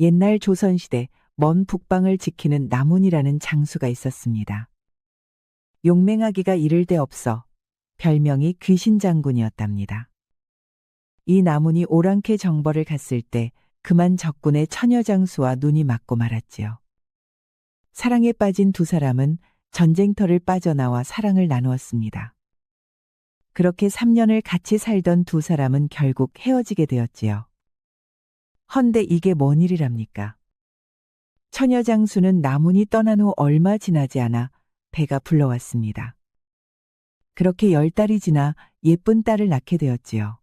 옛날 조선시대 먼 북방을 지키는 나문이라는 장수가 있었습니다. 용맹하기가 이를 데 없어 별명이 귀신장군이었답니다. 이 나문이 오랑캐 정벌을 갔을 때 그만 적군의 처녀장수와 눈이 맞고 말았지요. 사랑에 빠진 두 사람은 전쟁터를 빠져나와 사랑을 나누었습니다. 그렇게 3년을 같이 살던 두 사람은 결국 헤어지게 되었지요. 헌데 이게 뭔 일이랍니까? 처녀장수는 나문이 떠난 후 얼마 지나지 않아 배가 불러왔습니다. 그렇게 10달이 지나 예쁜 딸을 낳게 되었지요.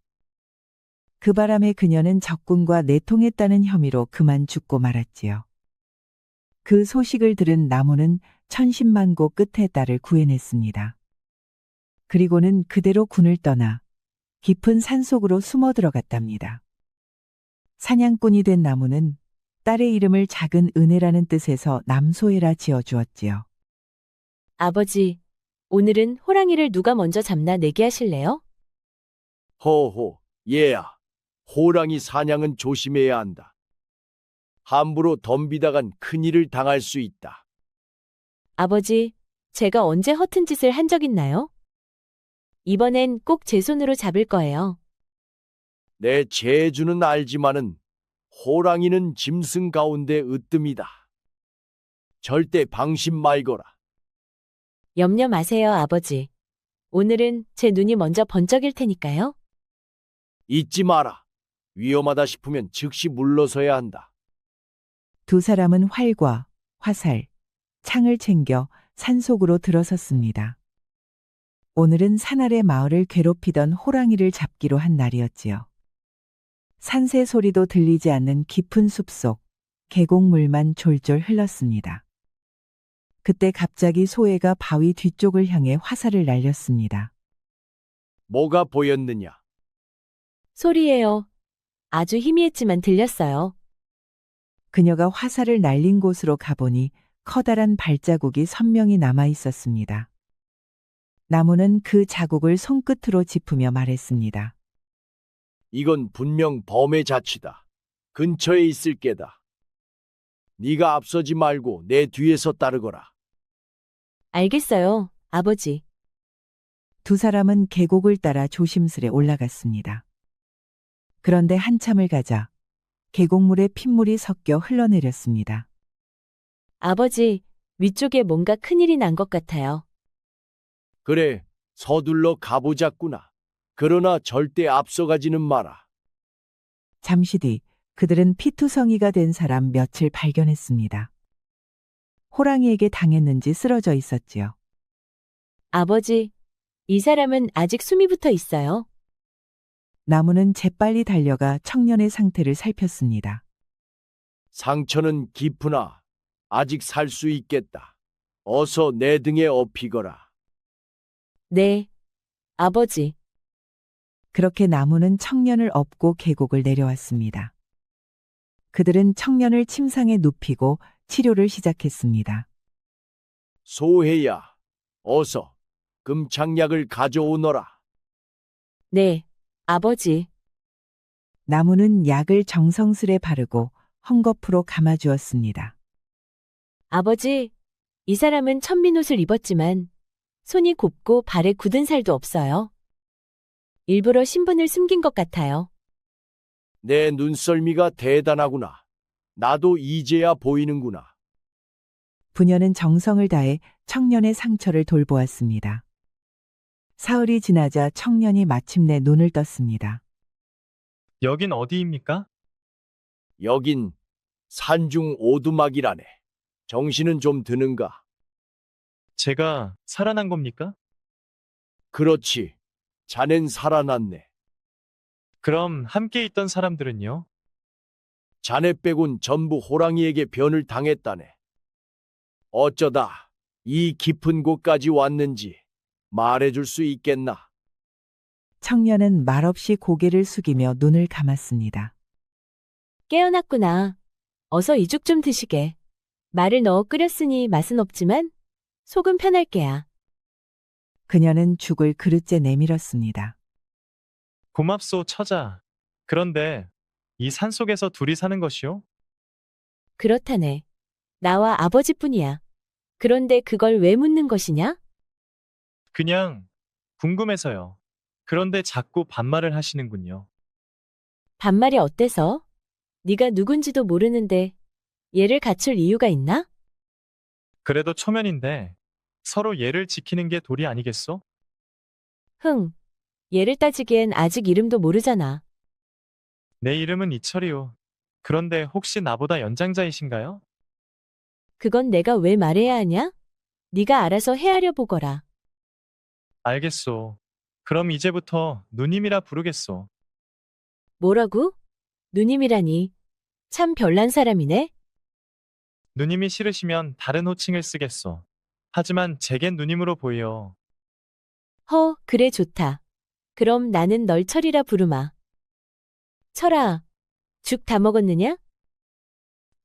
그 바람에 그녀는 적군과 내통했다는 혐의로 그만 죽고 말았지요. 그 소식을 들은 나무는 천신만고 끝에 딸을 구해냈습니다. 그리고는 그대로 군을 떠나 깊은 산속으로 숨어 들어갔답니다. 사냥꾼이 된 나무는 딸의 이름을 작은 은혜라는 뜻에서 남소혜라 지어주었지요. 아버지, 오늘은 호랑이를 누가 먼저 잡나 내기하실래요? 허허, 얘야. 호랑이 사냥은 조심해야 한다. 함부로 덤비다간 큰일을 당할 수 있다. 아버지, 제가 언제 허튼 짓을 한 적 있나요? 이번엔 꼭 제 손으로 잡을 거예요. 내 재주는 알지만은 호랑이는 짐승 가운데 으뜸이다. 절대 방심 말거라. 염려 마세요, 아버지. 오늘은 제 눈이 먼저 번쩍일 테니까요. 잊지 마라. 위험하다 싶으면 즉시 물러서야 한다. 두 사람은 활과 화살, 창을 챙겨 산속으로 들어섰습니다. 오늘은 산 아래 마을을 괴롭히던 호랑이를 잡기로 한 날이었지요. 산새 소리도 들리지 않는 깊은 숲속, 계곡물만 졸졸 흘렀습니다. 그때 갑자기 소해가 바위 뒤쪽을 향해 화살을 날렸습니다. 뭐가 보였느냐? 소리예요. 아주 희미했지만 들렸어요. 그녀가 화살을 날린 곳으로 가보니 커다란 발자국이 선명히 남아 있었습니다. 나무는 그 자국을 손끝으로 짚으며 말했습니다. 이건 분명 범의 자취다. 근처에 있을 게다. 네가 앞서지 말고 내 뒤에서 따르거라. 알겠어요, 아버지. 두 사람은 계곡을 따라 조심스레 올라갔습니다. 그런데 한참을 가자 계곡물에 핏물이 섞여 흘러내렸습니다. 아버지, 위쪽에 뭔가 큰일이 난 것 같아요. 그래, 서둘러 가보자꾸나. 그러나 절대 앞서가지는 마라. 잠시 뒤 그들은 피투성이가 된 사람 몇을 발견했습니다. 호랑이에게 당했는지 쓰러져 있었지요. 아버지, 이 사람은 아직 숨이 붙어 있어요. 나무는 재빨리 달려가 청년의 상태를 살폈습니다. 상처는 깊으나 아직 살 수 있겠다. 어서 내 등에 업히거라. 네, 아버지. 그렇게 나무는 청년을 업고 계곡을 내려왔습니다. 그들은 청년을 침상에 눕히고 치료를 시작했습니다. 소혜야, 어서 금창약을 가져오너라. 네, 아버지. 나무는 약을 정성스레 바르고 헝겊으로 감아주었습니다. 아버지, 이 사람은 천민 옷을 입었지만 손이 곱고 발에 굳은 살도 없어요. 일부러 신분을 숨긴 것 같아요. 내 눈썰미가 대단하구나. 나도 이제야 보이는구나. 부녀는 정성을 다해 청년의 상처를 돌보았습니다. 사흘이 지나자 청년이 마침내 눈을 떴습니다. 여긴 어디입니까? 여긴 산중 오두막이라네. 정신은 좀 드는가? 제가 살아난 겁니까? 그렇지. 자넨 살아났네. 그럼 함께 있던 사람들은요? 자네 빼곤 전부 호랑이에게 변을 당했다네. 어쩌다 이 깊은 곳까지 왔는지 말해줄 수 있겠나? 청년은 말없이 고개를 숙이며 눈을 감았습니다. 깨어났구나. 어서 이죽 좀 드시게. 말을 넣어 끓였으니 맛은 없지만 속은 편할 게야. 그녀는 죽을 그릇째 내밀었습니다. 고맙소, 처자. 그런데 이 산속에서 둘이 사는 것이요? 그렇다네. 나와 아버지뿐이야. 그런데 그걸 왜 묻는 것이냐? 그냥 궁금해서요. 그런데 자꾸 반말을 하시는군요. 반말이 어때서? 네가 누군지도 모르는데 얘를 갖출 이유가 있나? 그래도 초면인데 서로 예를 지키는 게 도리 아니겠소? 흥, 얘를 따지기엔 아직 이름도 모르잖아. 내 이름은 이철이오. 그런데 혹시 나보다 연장자이신가요? 그건 내가 왜 말해야 하냐? 네가 알아서 헤아려 보거라. 알겠소. 그럼 이제부터 누님이라 부르겠소. 뭐라고? 누님이라니. 참 별난 사람이네. 누님이 싫으시면 다른 호칭을 쓰겠소. 하지만 제겐 누님으로 보여. 그래 좋다. 그럼 나는 널 철이라 부르마. 철아, 죽 다 먹었느냐?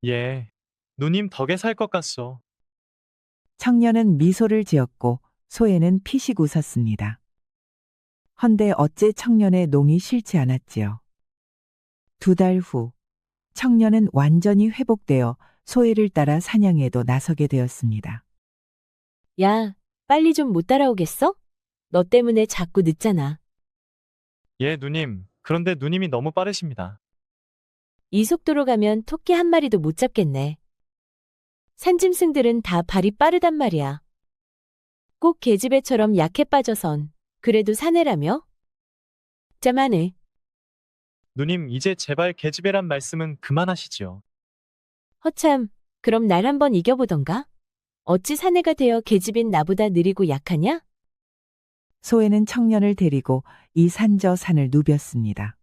예. 누님 덕에 살 것 같소. 청년은 미소를 지었고 소에는 피식 웃었습니다. 헌데 어째 청년의 농이 싫지 않았지요. 2달 후, 청년은 완전히 회복되어 소에를 따라 사냥에도 나서게 되었습니다. 야, 빨리 좀 못 따라오겠어? 너 때문에 자꾸 늦잖아. 예, 누님. 그런데 누님이 너무 빠르십니다. 이 속도로 가면 토끼 한 마리도 못 잡겠네. 산짐승들은 다 발이 빠르단 말이야. 꼭 계집애처럼 약해 빠져선 그래도 사내라며? 짜만해. 누님, 이제 제발 계집애란 말씀은 그만하시지요. 허참, 그럼 날 한번 이겨보던가? 어찌 사내가 되어 계집인 나보다 느리고 약하냐? 소에는 청년을 데리고 이 산 저 산을 누볐습니다.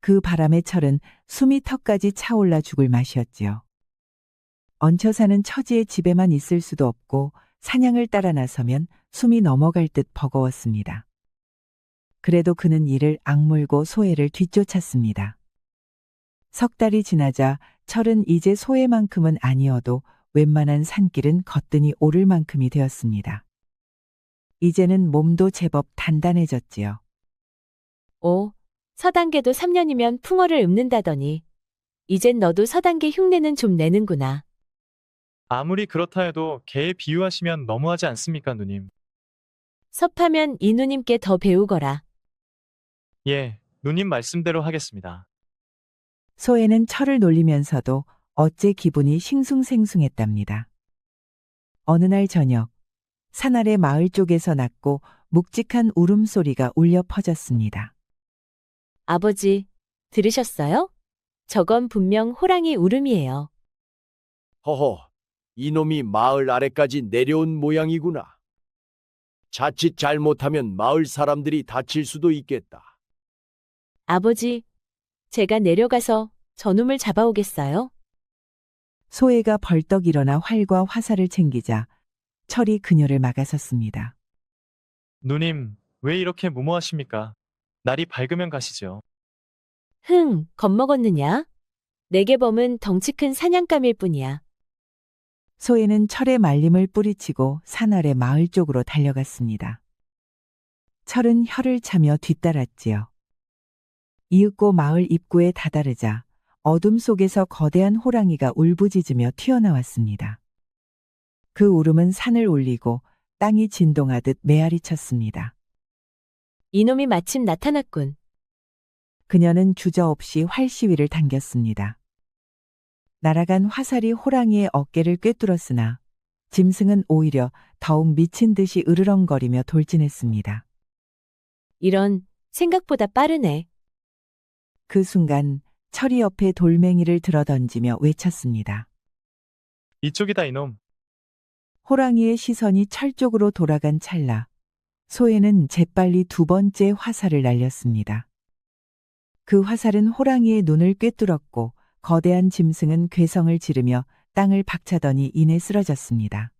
그 바람에 철은 숨이 턱까지 차올라 죽을 맛이었지요. 얹혀 사는 처지의 집에만 있을 수도 없고 사냥을 따라 나서면 숨이 넘어갈 듯 버거웠습니다. 그래도 그는 이를 악물고 소해를 뒤쫓았습니다. 석 달이 지나자 철은 이제 소해만큼은 아니어도 웬만한 산길은 거뜬히 오를 만큼이 되었습니다. 이제는 몸도 제법 단단해졌지요. 오, 서단계도 3년이면 풍어를 읊는다더니 이젠 너도 서단계 흉내는 좀 내는구나. 아무리 그렇다 해도 개에 비유하시면 너무하지 않습니까, 누님? 섭하면 이 누님께 더 배우거라. 예, 누님 말씀대로 하겠습니다. 소에는 철을 놀리면서도 어째 기분이 싱숭생숭했답니다. 어느 날 저녁, 산 아래 마을 쪽에서 낮고 묵직한 울음소리가 울려 퍼졌습니다. 아버지, 들으셨어요? 저건 분명 호랑이 울음이에요. 허허, 이놈이 마을 아래까지 내려온 모양이구나. 자칫 잘못하면 마을 사람들이 다칠 수도 있겠다. 아버지, 제가 내려가서 저놈을 잡아오겠어요? 소해가 벌떡 일어나 활과 화살을 챙기자 철이 그녀를 막아섰습니다. 누님, 왜 이렇게 무모하십니까? 날이 밝으면 가시죠. 겁먹었느냐? 내게 범은 덩치 큰 사냥감일 뿐이야. 소해는 철의 말림을 뿌리치고 산 아래 마을 쪽으로 달려갔습니다. 철은 혀를 차며 뒤따랐지요. 이윽고 마을 입구에 다다르자 어둠 속에서 거대한 호랑이가 울부짖으며 튀어나왔습니다. 그 울음은 산을 울리고 땅이 진동하듯 메아리 쳤습니다. 이놈이 마침 나타났군. 그녀는 주저없이 활 시위를 당겼습니다. 날아간 화살이 호랑이의 어깨를 꿰뚫었으나 짐승은 오히려 더욱 미친 듯이 으르렁거리며 돌진했습니다. 이런, 생각보다 빠르네. 그 순간 철이 옆에 돌멩이를 들어던지며 외쳤습니다. 이쪽이다, 이놈. 호랑이의 시선이 철 쪽으로 돌아간 찰나 소에는 재빨리 2번째 화살을 날렸습니다. 그 화살은 호랑이의 눈을 꿰뚫었고 거대한 짐승은 괴성을 지르며 땅을 박차더니 이내 쓰러졌습니다.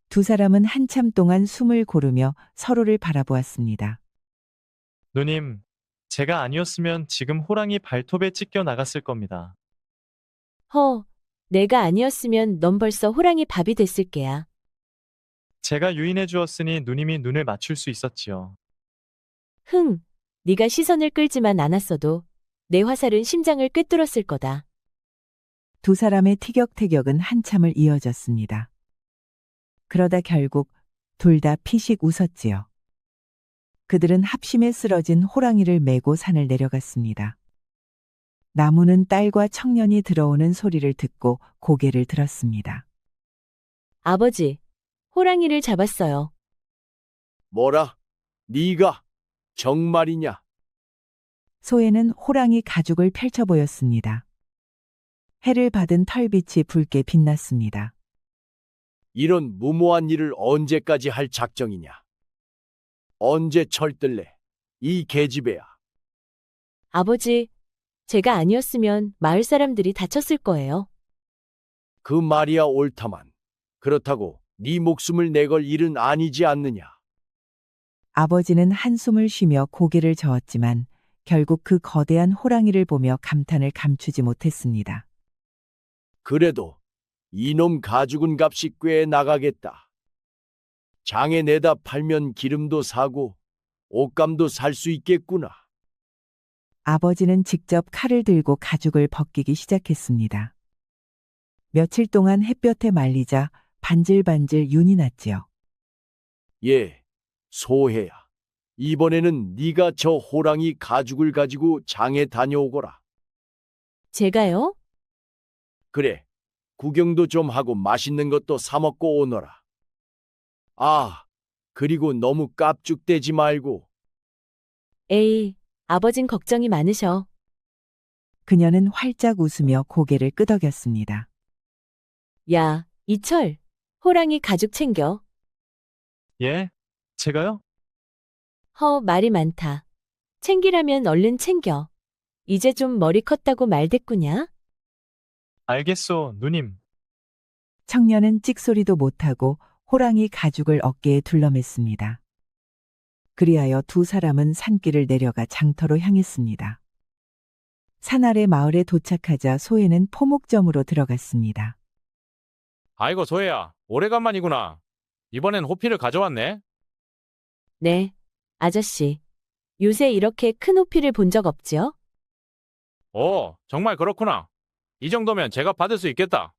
두 사람은 한참 동안 숨을 고르며 서로를 바라보았습니다. 누님, 제가 아니었으면 지금 호랑이 발톱에 찢겨 나갔을 겁니다. 내가 아니었으면 넌 벌써 호랑이 밥이 됐을 게야. 제가 유인해 주었으니 누님이 눈을 맞출 수 있었지요. 네가 시선을 끌지만 않았어도 내 화살은 심장을 꿰뚫었을 거다. 두 사람의 티격태격은 한참을 이어졌습니다. 그러다 결국 둘 다 피식 웃었지요. 그들은 합심해 쓰러진 호랑이를 메고 산을 내려갔습니다. 나무는 딸과 청년이 들어오는 소리를 듣고 고개를 들었습니다. 아버지, 호랑이를 잡았어요. 뭐라? 네가 정말이냐? 소에는 호랑이 가죽을 펼쳐 보였습니다. 해를 받은 털빛이 붉게 빛났습니다. 이런 무모한 일을 언제까지 할 작정이냐? 언제 철들래? 이 계집애야. 아버지, 제가 아니었으면 마을 사람들이 다쳤을 거예요. 그 말이야 옳다만. 그렇다고 네 목숨을 내걸 일은 아니지 않느냐? 아버지는 한숨을 쉬며 고개를 저었지만 결국 그 거대한 호랑이를 보며 감탄을 감추지 못했습니다. 그래도 이놈 가죽은 값이 꽤 나가겠다. 장에 내다 팔면 기름도 사고 옷감도 살 수 있겠구나. 아버지는 직접 칼을 들고 가죽을 벗기기 시작했습니다. 며칠 동안 햇볕에 말리자 반질반질 윤이 났지요. 예, 소해야. 이번에는 네가 저 호랑이 가죽을 가지고 장에 다녀오거라. 제가요? 그래, 구경도 좀 하고 맛있는 것도 사 먹고 오너라. 아, 그리고 너무 깝죽대지 말고. 에이, 아버진 걱정이 많으셔. 그녀는 활짝 웃으며 고개를 끄덕였습니다. 야, 이철, 호랑이 가죽 챙겨. 예? 제가요? 말이 많다. 챙기라면 얼른 챙겨. 이제 좀 머리 컸다고 말댔구냐? 알겠소, 누님. 청년은 찍소리도 못하고 호랑이 가죽을 어깨에 둘러맸습니다. 그리하여 두 사람은 산길을 내려가 장터로 향했습니다. 산 아래 마을에 도착하자 소에는 포목점으로 들어갔습니다. 아이고 소혜야, 오래간만이구나. 이번엔 호피를 가져왔네. 네, 아저씨. 요새 이렇게 큰 호피를 본 적 없지요? 오, 정말 그렇구나. 이 정도면 제가 받을 수 있겠다.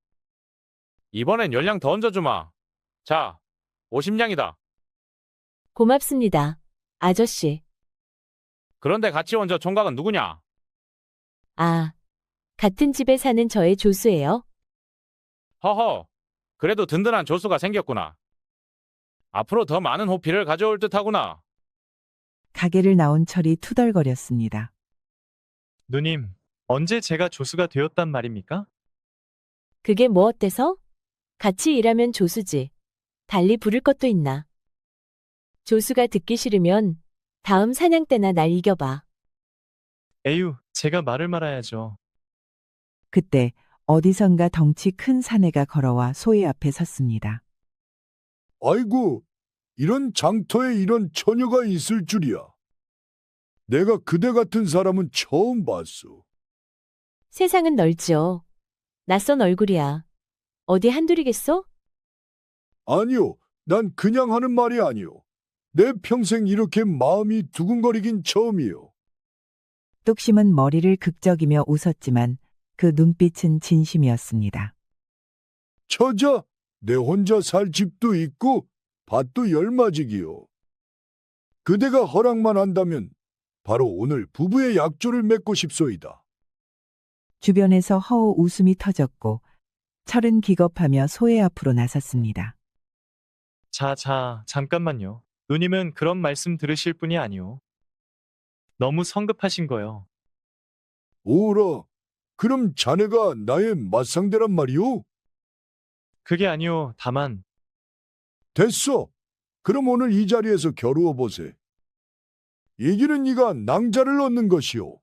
이번엔 열량 더 얹어주마. 자, 50냥이다. 고맙습니다, 아저씨. 그런데 같이 얹어 총각은 누구냐? 아, 같은 집에 사는 저의 조수예요. 허허, 그래도 든든한 조수가 생겼구나. 앞으로 더 많은 호피를 가져올 듯하구나. 가게를 나온 철이 투덜거렸습니다. 누님, 언제 제가 조수가 되었단 말입니까? 그게 뭐 어때서? 같이 일하면 조수지. 달리 부를 것도 있나. 조수가 듣기 싫으면 다음 사냥 때나 날 이겨봐. 에휴, 제가 말을 말아야죠. 그때 어디선가 덩치 큰 사내가 걸어와 소의 앞에 섰습니다. 아이고, 이런 장터에 이런 처녀가 있을 줄이야. 내가 그대 같은 사람은 처음 봤어. 세상은 넓지요. 낯선 얼굴이야. 어디 한둘이겠어? 아니요, 난 그냥 하는 말이 아니요. 내 평생 이렇게 마음이 두근거리긴 처음이요. 뚝심은 머리를 극적이며 웃었지만 그 눈빛은 진심이었습니다. 처자, 내 혼자 살 집도 있고 밭도 열마지기요. 그대가 허락만 한다면 바로 오늘 부부의 약조를 맺고 싶소이다. 주변에서 허우 웃음이 터졌고 철은 기겁하며 소의 앞으로 나섰습니다. 자, 잠깐만요. 누님은 그런 말씀 들으실 분이 아니오. 너무 성급하신 거요. 오라, 그럼 자네가 나의 맞상대란 말이오? 그게 아니오. 다만 됐어. 그럼 오늘 이 자리에서 겨루어 보세. 이기는 이가 낭자를 얻는 것이오.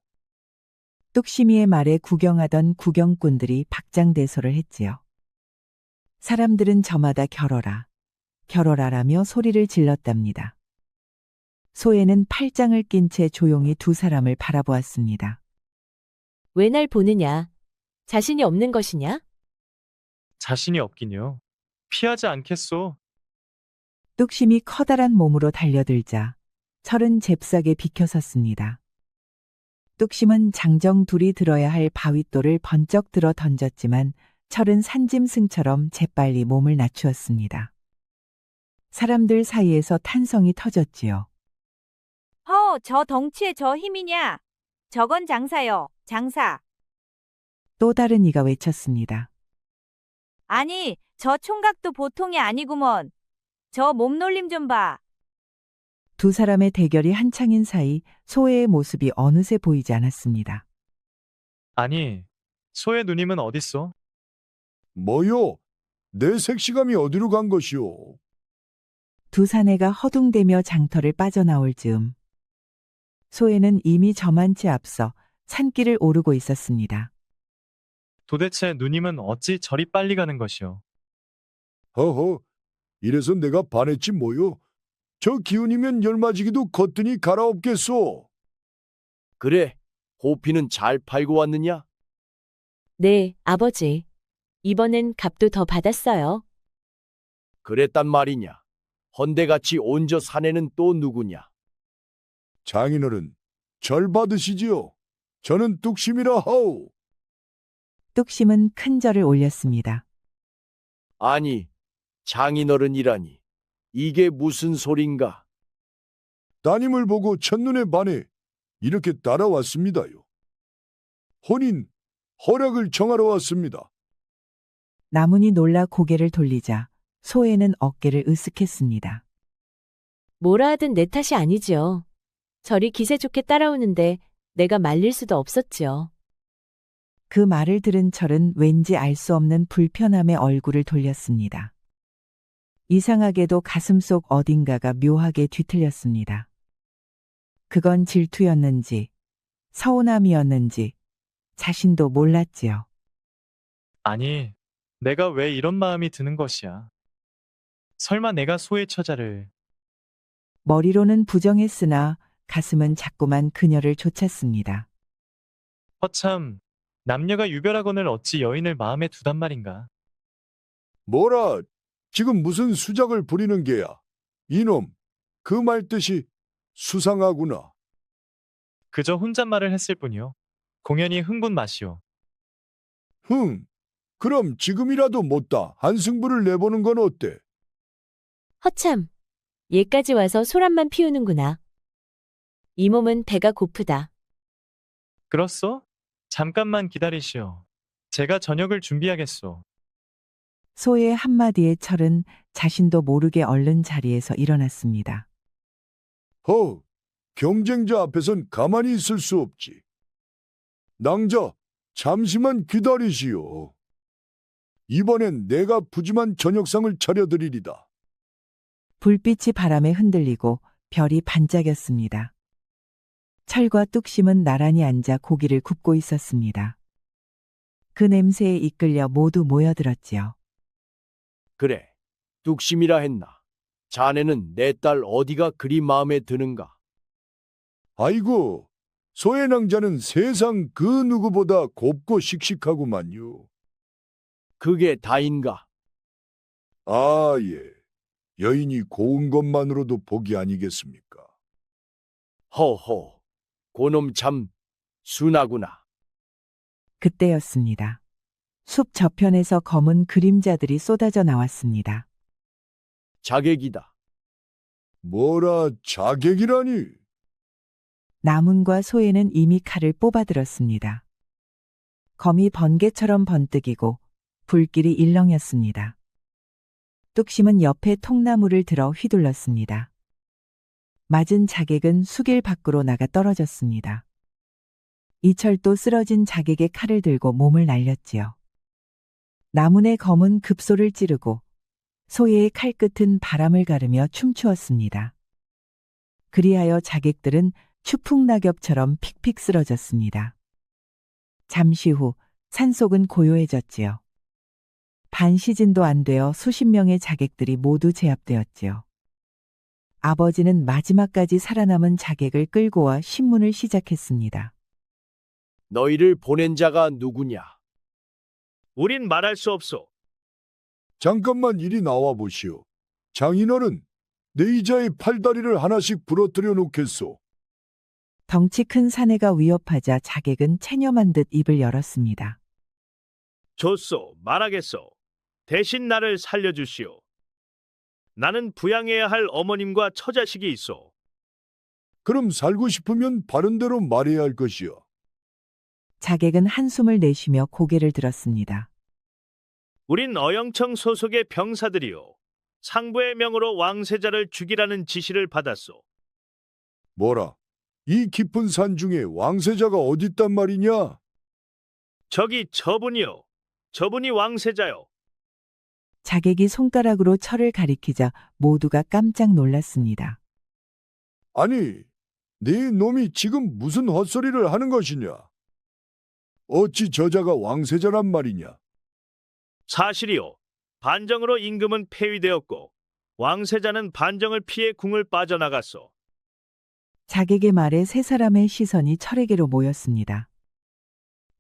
뚝심이의 말에 구경하던 구경꾼들이 박장대소를 했지요. 사람들은 저마다 결어라, 결어라라며 소리를 질렀답니다. 소에는 팔짱을 낀 채 조용히 두 사람을 바라보았습니다. 왜 날 보느냐? 자신이 없는 것이냐? 자신이 없긴요. 피하지 않겠소. 뚝심이 커다란 몸으로 달려들자 철은 잽싸게 비켜섰습니다. 뚝심은 장정 둘이 들어야 할 바윗돌을 번쩍 들어 던졌지만 철은 산짐승처럼 재빨리 몸을 낮추었습니다. 사람들 사이에서 탄성이 터졌지요. 저 덩치에 저 힘이냐? 저건 장사요, 장사. 또 다른 이가 외쳤습니다. 아니, 저 총각도 보통이 아니구먼. 저 몸놀림 좀 봐. 두 사람의 대결이 한창인 사이 소혜의 모습이 어느새 보이지 않았습니다. 아니, 소의 누님은 어딨어? 뭐요? 내 색시감이 어디로 간 것이오? 두 사내가 허둥대며 장터를 빠져나올 즈음 소혜는 이미 저만치 앞서 산길을 오르고 있었습니다. 도대체 누님은 어찌 저리 빨리 가는 것이오? 허허, 이래서 내가 반했지 뭐요? 저 기운이면 열맞이기도 거뜬히 갈아엎겠소. 그래, 호피는 잘 팔고 왔느냐? 네, 아버지. 이번엔 값도 더 받았어요. 그랬단 말이냐? 헌대같이 온 저 사내는 또 누구냐? 장인어른, 절 받으시지요. 저는 뚝심이라 하오. 뚝심은 큰 절을 올렸습니다. 아니, 장인어른이라니. 이게 무슨 소린가? 따님을 보고 첫눈에 반해 이렇게 따라왔습니다요. 혼인, 허락을 정하러 왔습니다. 나문이 놀라 고개를 돌리자 소혜는 어깨를 으쓱했습니다. 뭐라 하든 내 탓이 아니지요. 저리 기세 좋게 따라오는데 내가 말릴 수도 없었지요. 그 말을 들은 철은 왠지 알 수 없는 불편함에 얼굴을 돌렸습니다. 이상하게도 가슴속 어딘가가 묘하게 뒤틀렸습니다. 그건 질투였는지 서운함이었는지 자신도 몰랐지요. 아니, 내가 왜 이런 마음이 드는 것이야? 설마 내가 소의 처자를... 머리로는 부정했으나 가슴은 자꾸만 그녀를 좇았습니다. 허참, 남녀가 유별하거늘 어찌 여인을 마음에 두단 말인가? 뭐라, 지금 무슨 수작을 부리는 게야? 이놈, 그 말 뜻이 수상하구나. 그저 혼잣말을 했을 뿐이요. 공연히 흥분 마시오. 그럼 지금이라도 못다 한승부를 내보는 건 어때? 허참, 얘까지 와서 소란만 피우는구나. 이 몸은 배가 고프다. 그렇소? 잠깐만 기다리시오. 제가 저녁을 준비하겠소. 소의 한마디에 철은 자신도 모르게 얼른 자리에서 일어났습니다. 경쟁자 앞에선 가만히 있을 수 없지. 낭자, 잠시만 기다리시오. 이번엔 내가 푸짐한 저녁상을 차려드리리다. 불빛이 바람에 흔들리고 별이 반짝였습니다. 철과 뚝심은 나란히 앉아 고기를 굽고 있었습니다. 그 냄새에 이끌려 모두 모여들었지요. 그래, 뚝심이라 했나? 자네는 내 딸 어디가 그리 마음에 드는가? 아이고, 소의 낭자는 세상 그 누구보다 곱고 씩씩하구만요. 그게 다인가? 아, 예. 여인이 고운 것만으로도 복이 아니겠습니까? 허허, 고놈 참 순하구나. 그때였습니다. 숲 저편에서 검은 그림자들이 쏟아져 나왔습니다. 자객이다. 뭐라 자객이라니? 나문과 소에는 이미 칼을 뽑아들었습니다. 검이 번개처럼 번뜩이고 불길이 일렁였습니다. 뚝심은 옆에 통나무를 들어 휘둘렀습니다. 맞은 자객은 수길 밖으로 나가 떨어졌습니다. 이철도 쓰러진 자객의 칼을 들고 몸을 날렸지요. 나문의 검은 급소를 찌르고 소의 칼끝은 바람을 가르며 춤추었습니다. 그리하여 자객들은 추풍낙엽처럼 픽픽 쓰러졌습니다. 잠시 후 산속은 고요해졌지요. 반 시즌도 안 되어 수십 명의 자객들이 모두 제압되었지요. 아버지는 마지막까지 살아남은 자객을 끌고 와 신문을 시작했습니다. 너희를 보낸 자가 누구냐? 우린 말할 수 없소. 잠깐만 이리 나와 보시오. 장인어른, 내 이자의 팔다리를 하나씩 부러뜨려 놓겠소. 덩치 큰 사내가 위협하자 자객은 체념한 듯 입을 열었습니다. 좋소, 말하겠소. 대신 나를 살려주시오. 나는 부양해야 할 어머님과 처자식이 있어. 그럼 살고 싶으면 바른 대로 말해야 할 것이요. 자객은 한숨을 내쉬며 고개를 들었습니다. 우린 어영청 소속의 병사들이요. 상부의 명으로 왕세자를 죽이라는 지시를 받았소. 뭐라? 이 깊은 산 중에 왕세자가 어딨단 말이냐? 저기 저분이요. 저분이 왕세자요. 자객이 손가락으로 철을 가리키자 모두가 깜짝 놀랐습니다. 아니, 네 놈이 지금 무슨 헛소리를 하는 것이냐? 어찌 저자가 왕세자란 말이냐? 사실이요. 반정으로 임금은 폐위되었고 왕세자는 반정을 피해 궁을 빠져나갔소. 자객의 말에 세 사람의 시선이 철에게로 모였습니다.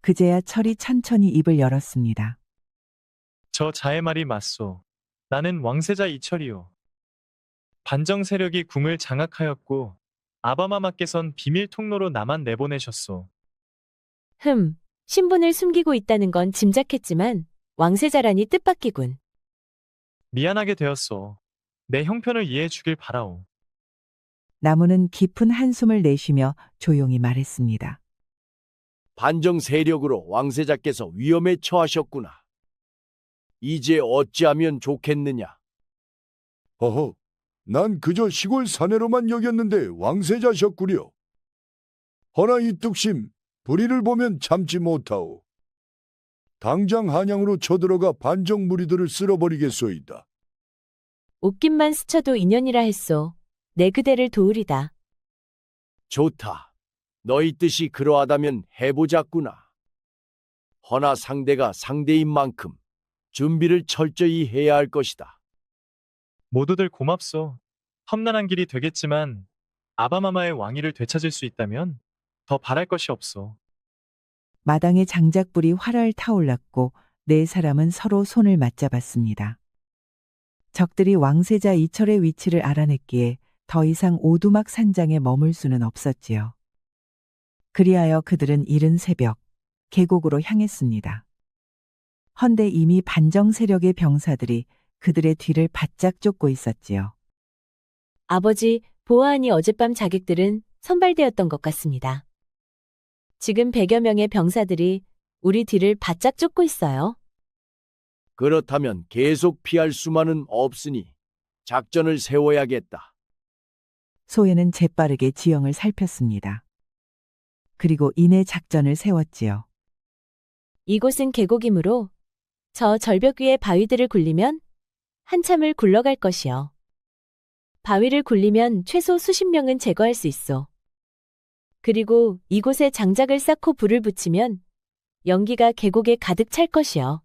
그제야 철이 천천히 입을 열었습니다. 저 자의 말이 맞소. 나는 왕세자 이철이요. 반정 세력이 궁을 장악하였고 아바마마께선 비밀 통로로 나만 내보내셨소. 신분을 숨기고 있다는 건 짐작했지만 왕세자라니 뜻밖이군. 미안하게 되었소. 내 형편을 이해해 주길 바라오. 나무는 깊은 한숨을 내쉬며 조용히 말했습니다. 반정 세력으로 왕세자께서 위험에 처하셨구나. 이제 어찌하면 좋겠느냐? 허허, 난 그저 시골 사내로만 여겼는데 왕세자셨구려. 허나 이 뚝심, 불의를 보면 참지 못하오. 당장 한양으로 쳐들어가 반정 무리들을 쓸어버리겠소이다. 옷깃만 스쳐도 인연이라 했소. 내 그대를 도우리다. 좋다. 너희 뜻이 그러하다면 해보자꾸나. 허나 상대가 상대인 만큼 준비를 철저히 해야 할 것이다. 모두들 고맙소. 험난한 길이 되겠지만 아바마마의 왕위를 되찾을 수 있다면 더 바랄 것이 없소. 마당에 장작불이 활활 타올랐고 네 사람은 서로 손을 맞잡았습니다. 적들이 왕세자 이철의 위치를 알아냈기에 더 이상 오두막 산장에 머물 수는 없었지요. 그리하여 그들은 이른 새벽 계곡으로 향했습니다. 헌데 이미 반정 세력의 병사들이 그들의 뒤를 바짝 쫓고 있었지요. 아버지, 보아하니 어젯밤 자객들은 선발되었던 것 같습니다. 지금 100여 명의 병사들이 우리 뒤를 바짝 쫓고 있어요. 그렇다면 계속 피할 수만은 없으니 작전을 세워야겠다. 소예는 재빠르게 지형을 살폈습니다. 그리고 이내 작전을 세웠지요. 이곳은 계곡이므로 저 절벽 위에 바위들을 굴리면 한참을 굴러갈 것이요. 바위를 굴리면 최소 수십 명은 제거할 수 있어. 그리고 이곳에 장작을 쌓고 불을 붙이면 연기가 계곡에 가득 찰 것이요.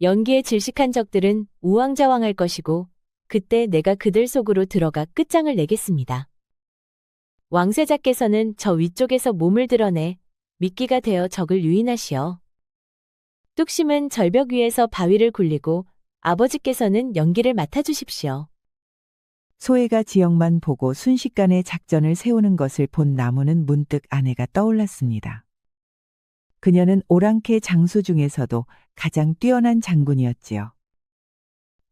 연기에 질식한 적들은 우왕좌왕할 것이고 그때 내가 그들 속으로 들어가 끝장을 내겠습니다. 왕세자께서는 저 위쪽에서 몸을 드러내 미끼가 되어 적을 유인하시어. 뚝심은 절벽 위에서 바위를 굴리고 아버지께서는 연기를 맡아주십시오. 소예가 지형만 보고 순식간에 작전을 세우는 것을 본 나무는 문득 아내가 떠올랐습니다. 그녀는 오랑캐 장수 중에서도 가장 뛰어난 장군이었지요.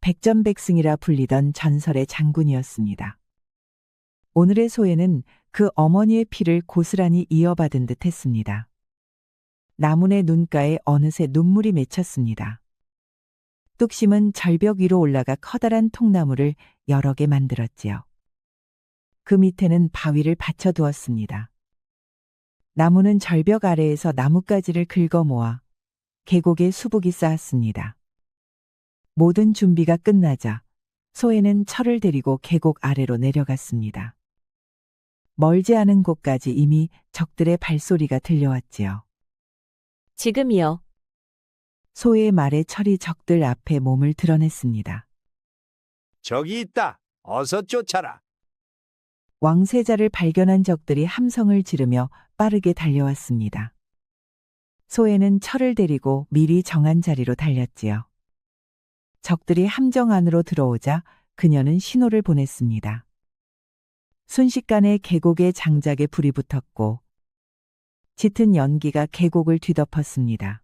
백전백승이라 불리던 전설의 장군이었습니다. 오늘의 소예는 그 어머니의 피를 고스란히 이어받은 듯 했습니다. 나문의 눈가에 어느새 눈물이 맺혔습니다. 뚝심은 절벽 위로 올라가 커다란 통나무를 여러 개 만들었지요. 그 밑에는 바위를 받쳐두었습니다. 나무는 절벽 아래에서 나뭇가지를 긁어 모아 계곡에 수북이 쌓았습니다. 모든 준비가 끝나자 소예는 철을 데리고 계곡 아래로 내려갔습니다. 멀지 않은 곳까지 이미 적들의 발소리가 들려왔지요. 지금이요. 소의 말에 철이 적들 앞에 몸을 드러냈습니다. 저기 있다. 어서 쫓아라. 왕세자를 발견한 적들이 함성을 지르며 빠르게 달려왔습니다. 소예는 철을 데리고 미리 정한 자리로 달렸지요. 적들이 함정 안으로 들어오자 그녀는 신호를 보냈습니다. 순식간에 계곡의 장작에 불이 붙었고 짙은 연기가 계곡을 뒤덮었습니다.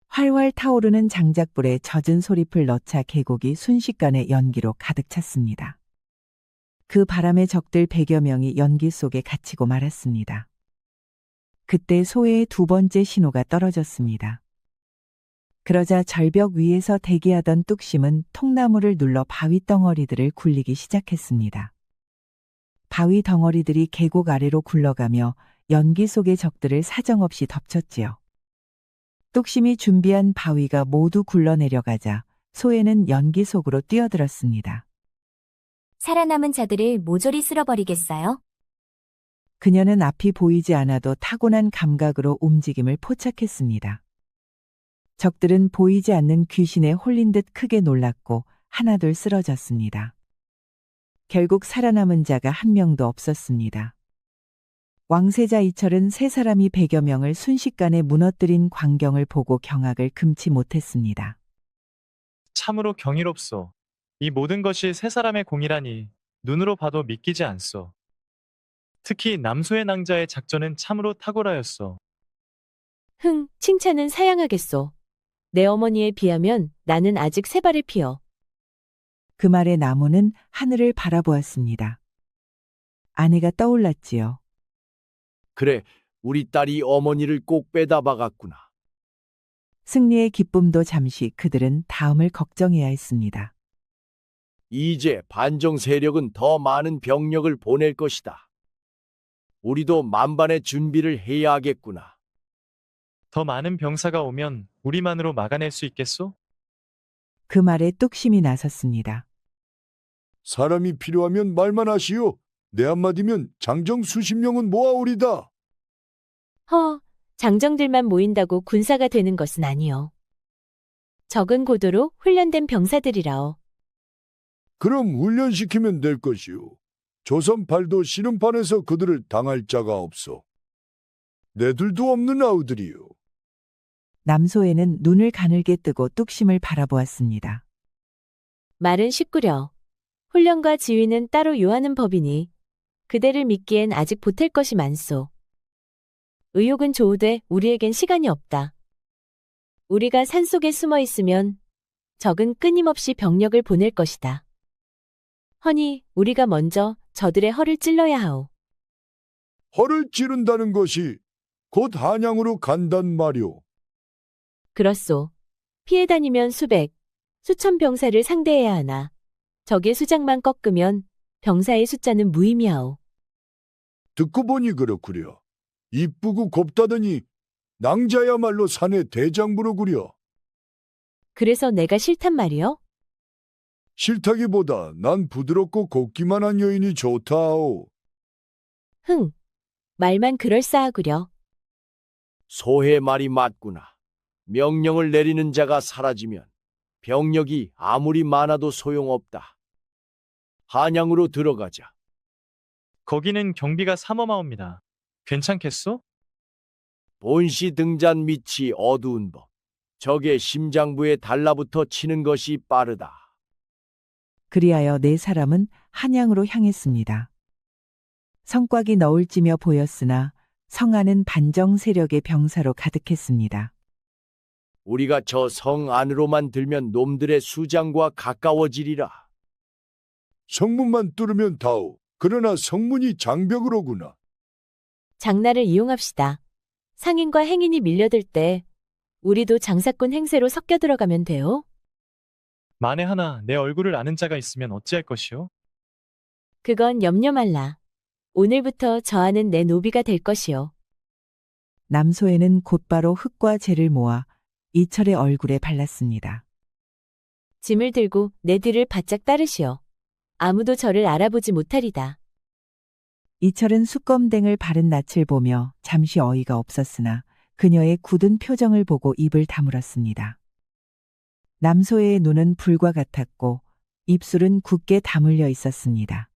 활활 타오르는 장작불에 젖은 소리풀 넣자 계곡이 순식간에 연기로 가득 찼습니다. 그 바람에 적들 100여 명이 연기 속에 갇히고 말았습니다. 그때 소해의 두 번째 신호가 떨어졌습니다. 그러자 절벽 위에서 대기하던 뚝심은 통나무를 눌러 바위 덩어리들을 굴리기 시작했습니다. 바위 덩어리들이 계곡 아래로 굴러가며 연기 속의 적들을 사정없이 덮쳤지요. 뚝심이 준비한 바위가 모두 굴러내려가자 소해는 연기 속으로 뛰어들었습니다. 살아남은 자들을 모조리 쓸어버리겠어요? 그녀는 앞이 보이지 않아도 타고난 감각으로 움직임을 포착했습니다. 적들은 보이지 않는 귀신에 홀린 듯 크게 놀랐고 하나둘 쓰러졌습니다. 결국 살아남은 자가 한 명도 없었습니다. 왕세자 이철은 세 사람이 100여 명을 순식간에 무너뜨린 광경을 보고 경악을 금치 못했습니다. 참으로 경이롭소. 이 모든 것이 세 사람의 공이라니 눈으로 봐도 믿기지 않소. 특히 남소의 낭자의 작전은 참으로 탁월하였소. 흥, 칭찬은 사양하겠소. 내 어머니에 비하면 나는 아직 세 발을 피어. 그 말에 나무는 하늘을 바라보았습니다. 아내가 떠올랐지요. 그래, 우리 딸이 어머니를 꼭 빼다 박았구나. 승리의 기쁨도 잠시 그들은 다음을 걱정해야 했습니다. 이제 반정 세력은 더 많은 병력을 보낼 것이다. 우리도 만반의 준비를 해야 하겠구나. 더 많은 병사가 오면 우리만으로 막아낼 수 있겠소? 그 말에 뚝심이 나섰습니다. 사람이 필요하면 말만 하시오. 내 한마디면 장정 수십 명은 모아오리다. 허, 장정들만 모인다고 군사가 되는 것은 아니요. 적은 고도로 훈련된 병사들이라오. 그럼 훈련시키면 될 것이오. 조선팔도 씨름판에서 그들을 당할 자가 없어. 내들도 없는 아우들이요. 남소에는 눈을 가늘게 뜨고 뚝심을 바라보았습니다. 말은 쉽구려. 훈련과 지휘는 따로 요하는 법이니 그대를 믿기엔 아직 보탤 것이 많소. 의욕은 좋으되 우리에겐 시간이 없다. 우리가 산속에 숨어 있으면 적은 끊임없이 병력을 보낼 것이다. 허니 우리가 먼저 저들의 허를 찔러야 하오. 허를 찌른다는 것이 곧 한양으로 간단 말이오. 그렇소. 피해 다니면 수백, 수천 병사를 상대해야 하나 적의 수장만 꺾으면 병사의 숫자는 무의미하오. 듣고 보니 그렇구려. 이쁘고 곱다더니 낭자야말로 산의 대장부로구려. 그래서 내가 싫단 말이요? 싫다기보다 난 부드럽고 곱기만 한 여인이 좋다오. 흥, 말만 그럴싸하구려. 소해 말이 맞구나. 명령을 내리는 자가 사라지면 병력이 아무리 많아도 소용없다. 한양으로 들어가자. 거기는 경비가 삼엄하옵니다. 괜찮겠소? 본시 등잔 밑이 어두운 법. 적의 심장부에 달라붙어 치는 것이 빠르다. 그리하여 네 사람은 한양으로 향했습니다. 성곽이 너울지며 보였으나 성 안은 반정 세력의 병사로 가득했습니다. 우리가 저 성 안으로만 들면 놈들의 수장과 가까워지리라. 성문만 뚫으면 다오. 그러나 성문이 장벽으로구나. 장날을 이용합시다. 상인과 행인이 밀려들 때 우리도 장사꾼 행세로 섞여 들어가면 돼요. 만에 하나 내 얼굴을 아는 자가 있으면 어찌할 것이오? 그건 염려 말라. 오늘부터 저하는 내 노비가 될 것이요. 남소에는 곧바로 흙과 재를 모아 이철의 얼굴에 발랐습니다. 짐을 들고 내 뒤를 바짝 따르시오. 아무도 저를 알아보지 못하리다. 이철은 수검댕을 바른 낯을 보며 잠시 어이가 없었으나 그녀의 굳은 표정을 보고 입을 다물었습니다. 남소의 눈은 불과 같았고 입술은 굳게 다물려 있었습니다.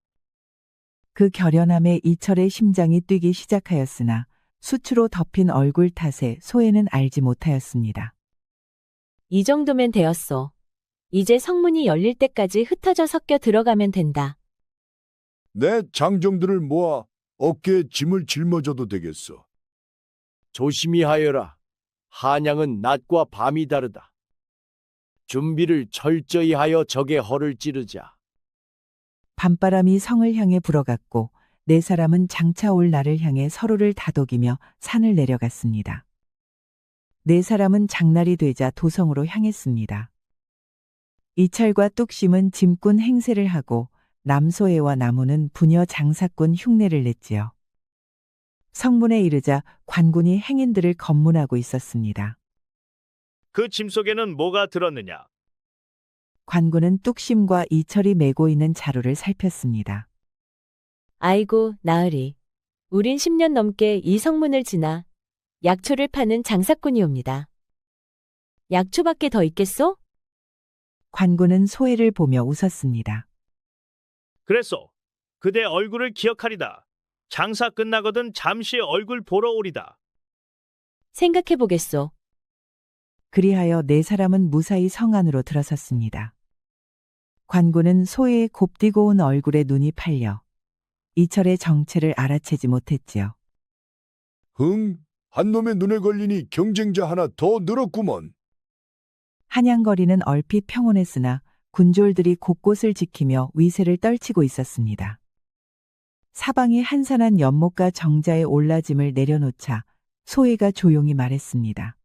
그 결연함에 이철의 심장이 뛰기 시작하였으나 수추로 덮인 얼굴 탓에 소에는 알지 못하였습니다. 이 정도면 되었소. 이제 성문이 열릴 때까지 흩어져 섞여 들어가면 된다. 내 장정들을 모아 어깨에 짐을 짊어져도 되겠어. 조심히 하여라. 한양은 낮과 밤이 다르다. 준비를 철저히 하여 적의 허를 찌르자. 밤바람이 성을 향해 불어갔고 네 사람은 장차 올 날을 향해 서로를 다독이며 산을 내려갔습니다. 네 사람은 장날이 되자 도성으로 향했습니다. 이철과 뚝심은 짐꾼 행세를 하고 남소애와 나무는 부녀 장사꾼 흉내를 냈지요. 성문에 이르자 관군이 행인들을 검문하고 있었습니다. 그 짐 속에는 뭐가 들었느냐? 관군은 뚝심과 이철이 메고 있는 자루를 살폈습니다. 아이고, 나으리. 우린 10년 넘게 이 성문을 지나 약초를 파는 장사꾼이옵니다. 약초밖에 더 있겠소? 관군은 소애를 보며 웃었습니다. 그랬소. 그대 얼굴을 기억하리다. 장사 끝나거든 잠시 얼굴 보러 오리다. 생각해 보겠소. 그리하여 네 사람은 무사히 성 안으로 들어섰습니다. 관군은 소애의 곱디고 온 얼굴에 눈이 팔려 이철의 정체를 알아채지 못했지요. 한 놈의 눈에 걸리니 경쟁자 하나 더 늘었구먼. 한양거리는 얼핏 평온했으나 군졸들이 곳곳을 지키며 위세를 떨치고 있었습니다. 사방이 한산한 연못과 정자의 올라짐을 내려놓자 소애가 조용히 말했습니다.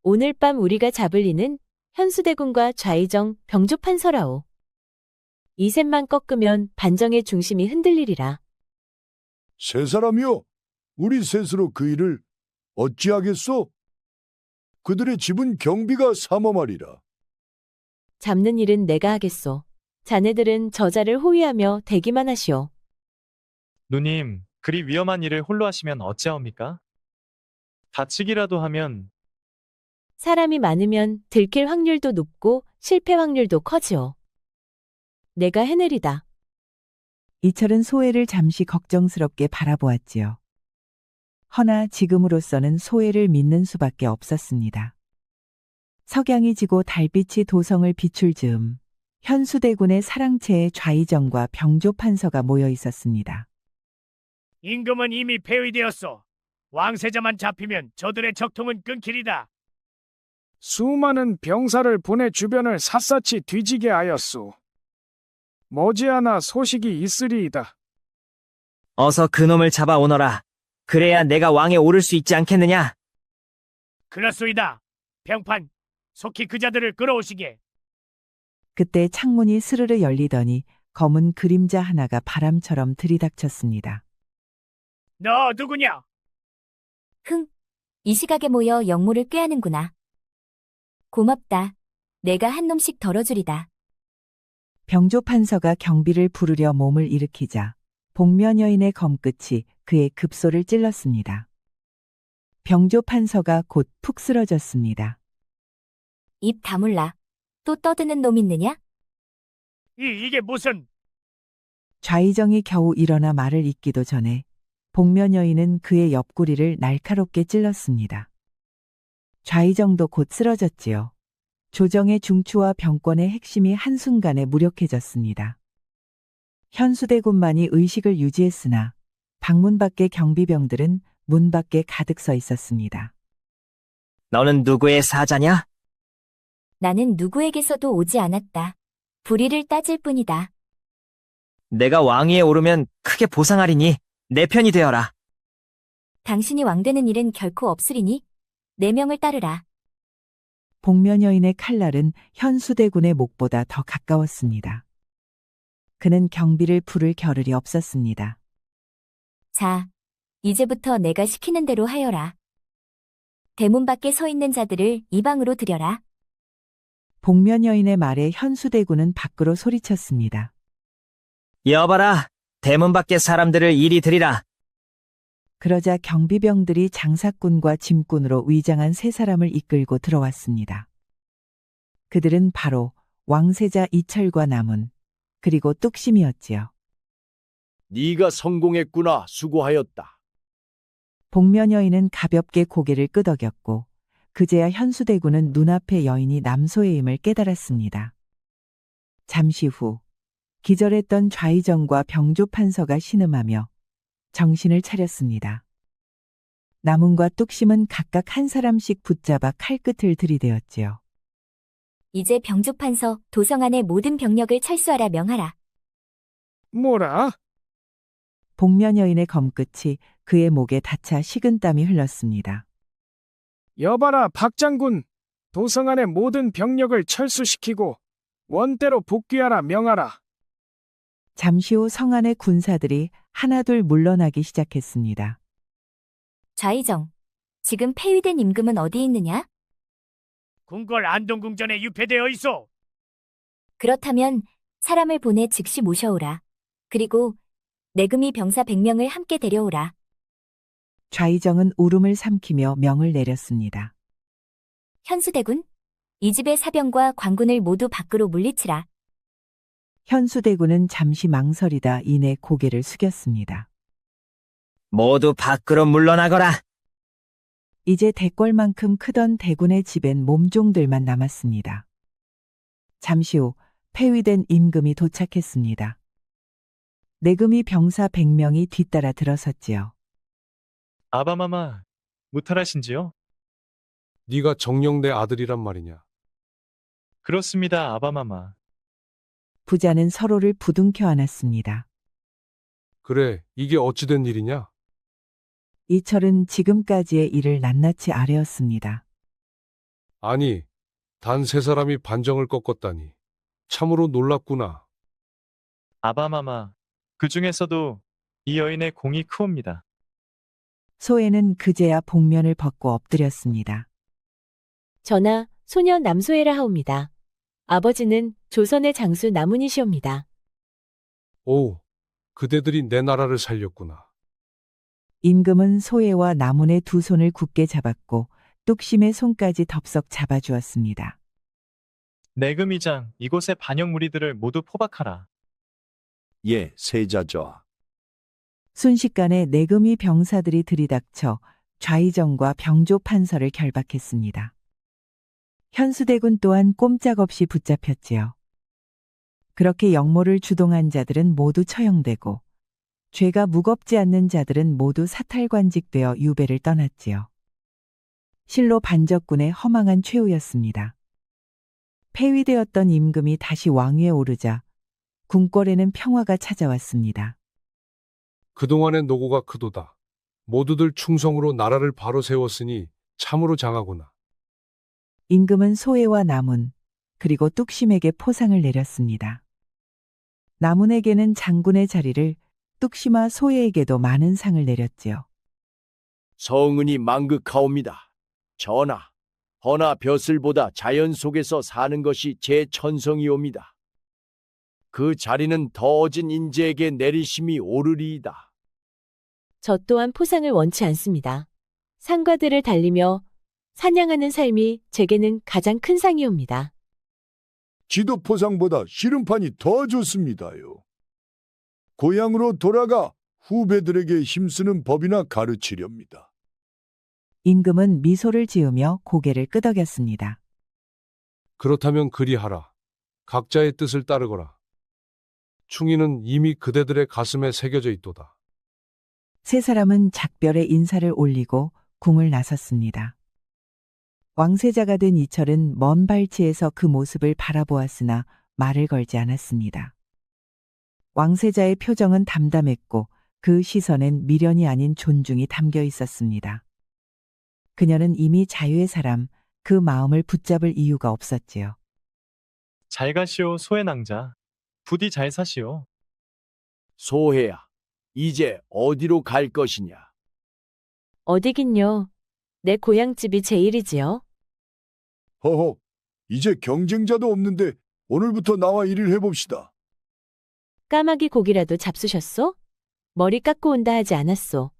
오늘 밤 우리가 잡을 이는 현수대군과 좌의정 병조판서라오. 이 셋만 꺾으면 반정의 중심이 흔들리리라. 세 사람이요? 우리 셋으로 그 일을 어찌하겠소? 그들의 집은 경비가 삼엄하리라. 잡는 일은 내가 하겠소. 자네들은 저자를 호위하며 대기만 하시오. 누님, 그리 위험한 일을 홀로 하시면 어찌하옵니까? 다치기라도 하면 사람이 많으면 들킬 확률도 높고 실패 확률도 커지오. 내가 해내리다. 이철은 소애를 잠시 걱정스럽게 바라보았지요. 허나 지금으로서는 소애를 믿는 수밖에 없었습니다. 석양이 지고 달빛이 도성을 비출 즈음 현수대군의 사랑채의 좌의정과 병조판서가 모여 있었습니다. 임금은 이미 폐위되었소. 왕세자만 잡히면 저들의 적통은 끊기리다. 수많은 병사를 보내 주변을 샅샅이 뒤지게 하였소. 머지않아 소식이 있으리이다. 어서 그놈을 잡아오너라. 그래야 내가 왕에 오를 수 있지 않겠느냐? 그렇소이다. 병판, 속히 그 자들을 끌어오시게. 그때 창문이 스르르 열리더니 검은 그림자 하나가 바람처럼 들이닥쳤습니다. 너 누구냐? 이 시각에 모여 역무를 꾀하는구나. 고맙다. 내가 한 놈씩 덜어주리다. 병조판서가 경비를 부르려 몸을 일으키자 복면 여인의 검끝이 그의 급소를 찔렀습니다. 병조판서가 곧 푹 쓰러졌습니다. 입 다물라. 또 떠드는 놈 있느냐? 이게 무슨... 좌의정이 겨우 일어나 말을 잇기도 전에 복면 여인은 그의 옆구리를 날카롭게 찔렀습니다. 좌의정도 곧 쓰러졌지요. 조정의 중추와 병권의 핵심이 한순간에 무력해졌습니다. 현수대군만이 의식을 유지했으나 방문 밖의 경비병들은 문 밖에 가득 서 있었습니다. 너는 누구의 사자냐? 나는 누구에게서도 오지 않았다. 불의를 따질 뿐이다. 내가 왕위에 오르면 크게 보상하리니 내 편이 되어라. 당신이 왕되는 일은 결코 없으리니 내 명을 따르라. 복면 여인의 칼날은 현수대군의 목보다 더 가까웠습니다. 그는 경비를 부를 겨를이 없었습니다. 자, 이제부터 내가 시키는 대로 하여라. 대문 밖에 서 있는 자들을 이 방으로 들여라. 복면 여인의 말에 현수대군은 밖으로 소리쳤습니다. 여봐라. 대문 밖의 사람들을 이리 들이라. 그러자 경비병들이 장사꾼과 짐꾼으로 위장한 세 사람을 이끌고 들어왔습니다. 그들은 바로 왕세자 이철과 남은 그리고 뚝심이었지요. 네가 성공했구나. 수고하였다. 복면 여인은 가볍게 고개를 끄덕였고 그제야 현수대군은 눈앞의 여인이 남소애임을 깨달았습니다. 잠시 후 기절했던 좌의정과 병조판서가 신음하며 정신을 차렸습니다. 남훈과 뚝심은 각각 한 사람씩 붙잡아 칼끝을 들이대었지요. 이제 병조판서 도성안의 모든 병력을 철수하라 명하라. 뭐라? 복면 여인의 검끝이 그의 목에 닿자 식은땀이 흘렀습니다. 여봐라 박장군. 도성안의 모든 병력을 철수시키고 원대로 복귀하라 명하라. 잠시 후 성 안의 군사들이 하나둘 물러나기 시작했습니다. 좌의정, 지금 폐위된 임금은 어디 있느냐? 궁궐 안동궁전에 유폐되어 있어. 그렇다면 사람을 보내 즉시 모셔오라. 그리고 내금이 병사 100명을 함께 데려오라. 좌의정은 울음을 삼키며 명을 내렸습니다. 현수대군, 이 집의 사병과 관군을 모두 밖으로 물리치라. 현수대군은 잠시 망설이다 이내 고개를 숙였습니다. 모두 밖으로 물러나거라. 이제 대궐만큼 크던 대군의 집엔 몸종들만 남았습니다. 잠시 후 폐위된 임금이 도착했습니다. 내금이 병사 100명이 뒤따라 들어섰지요. 아바마마, 무탈하신지요? 네가 정령대 아들이란 말이냐? 그렇습니다, 아바마마. 부자는 서로를 부둥켜 안았습니다. 그래, 이게 어찌된 일이냐? 이철은 지금까지의 일을 낱낱이 아뢰었습니다. 아니, 단 3사람이 반정을 꺾었다니. 참으로 놀랍구나. 아바마마, 그 중에서도 이 여인의 공이 크옵니다. 소애는 그제야 복면을 벗고 엎드렸습니다. 전하, 소녀 남소애라 하옵니다. 아버지는 조선의 장수 남훈이시옵니다. 오, 그대들이 내 나라를 살렸구나. 임금은 소애와 남훈의 두 손을 굳게 잡았고 뚝심의 손까지 덥석 잡아주었습니다. 내금이장, 이곳의 반역 무리들을 모두 포박하라. 예, 세자저. 순식간에 내금이 병사들이 들이닥쳐 좌의정과 병조판서를 결박했습니다. 현수대군 또한 꼼짝없이 붙잡혔지요. 그렇게 역모를 주동한 자들은 모두 처형되고 죄가 무겁지 않는 자들은 모두 사탈관직되어 유배를 떠났지요. 실로 반적군의 허망한 최후였습니다. 폐위되었던 임금이 다시 왕위에 오르자 궁궐에는 평화가 찾아왔습니다. 그동안의 노고가 크도다. 모두들 충성으로 나라를 바로 세웠으니 참으로 장하구나. 임금은 소애와 남훈, 그리고 뚝심에게 포상을 내렸습니다. 남훈에게는 장군의 자리를, 뚝심과 소애에게도 많은 상을 내렸지요. 성은이 망극하옵니다. 전하, 허나 벼슬보다 자연 속에서 사는 것이 제 천성이옵니다. 그 자리는 더 어진 인재에게 내리심이 오르리이다. 저 또한 포상을 원치 않습니다. 상과들을 달리며 사냥하는 삶이 제게는 가장 큰 상이옵니다. 지도 포상보다 씨름판이 더 좋습니다요. 고향으로 돌아가 후배들에게 힘쓰는 법이나 가르치렵니다. 임금은 미소를 지으며 고개를 끄덕였습니다. 그렇다면 그리하라. 각자의 뜻을 따르거라. 충의는 이미 그대들의 가슴에 새겨져 있도다. 세 사람은 작별의 인사를 올리고 궁을 나섰습니다. 왕세자가 된 이철은 먼 발치에서 그 모습을 바라보았으나 말을 걸지 않았습니다. 왕세자의 표정은 담담했고 그 시선엔 미련이 아닌 존중이 담겨 있었습니다. 그녀는 이미 자유의 사람, 그 마음을 붙잡을 이유가 없었지요. 잘 가시오, 소의 낭자. 부디 잘 사시오. 소혜야, 이제 어디로 갈 것이냐? 어디긴요. 내 고향집이 제일이지요. 허허, 이제 경쟁자도 없는데 오늘부터 나와 일을 해봅시다. 까마귀 고기라도 잡수셨소? 머리 깎고 온다 하지 않았소.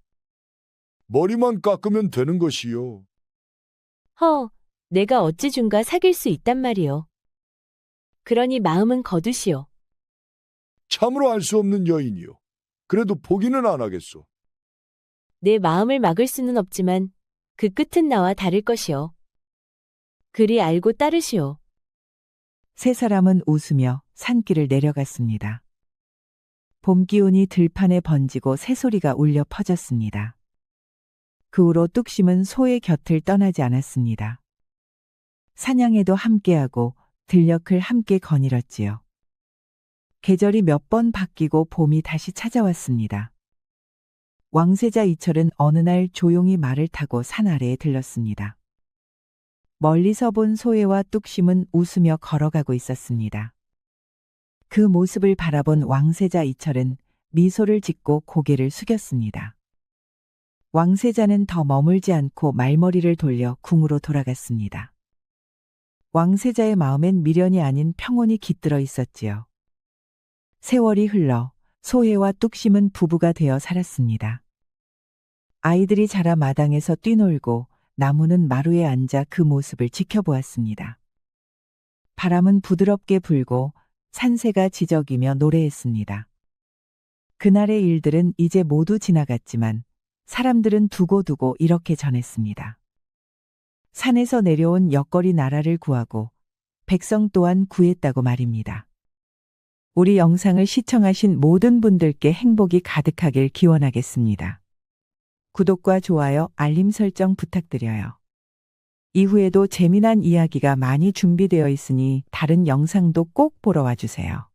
머리만 깎으면 되는 것이요. 허, 내가 어찌 준가 사귈 수 있단 말이오. 그러니 마음은 거두시오. 참으로 알 수 없는 여인이요. 그래도 포기는 안 하겠소. 내 마음을 막을 수는 없지만 그 끝은 나와 다를 것이오. 그리 알고 따르시오. 세 사람은 웃으며 산길을 내려갔습니다. 봄 기운이 들판에 번지고 새소리가 울려 퍼졌습니다. 그 후로 뚝심은 소의 곁을 떠나지 않았습니다. 사냥에도 함께하고 들녘을 함께 거닐었지요. 계절이 몇 번 바뀌고 봄이 다시 찾아왔습니다. 왕세자 이철은 어느 날 조용히 말을 타고 산 아래에 들렀습니다. 멀리서 본 소혜와 뚝심은 웃으며 걸어가고 있었습니다. 그 모습을 바라본 왕세자 이철은 미소를 짓고 고개를 숙였습니다. 왕세자는 더 머물지 않고 말머리를 돌려 궁으로 돌아갔습니다. 왕세자의 마음엔 미련이 아닌 평온이 깃들어 있었지요. 세월이 흘러 소혜와 뚝심은 부부가 되어 살았습니다. 아이들이 자라 마당에서 뛰놀고 나무는 마루에 앉아 그 모습을 지켜보았습니다. 바람은 부드럽게 불고 산새가 지저귀며 노래했습니다. 그날의 일들은 이제 모두 지나갔지만 사람들은 두고두고 이렇게 전했습니다. 산에서 내려온 역거리 나라를 구하고 백성 또한 구했다고 말입니다. 우리 영상을 시청하신 모든 분들께 행복이 가득하길 기원하겠습니다. 구독과 좋아요, 알림 설정 부탁드려요. 이후에도 재미난 이야기가 많이 준비되어 있으니 다른 영상도 꼭 보러 와주세요.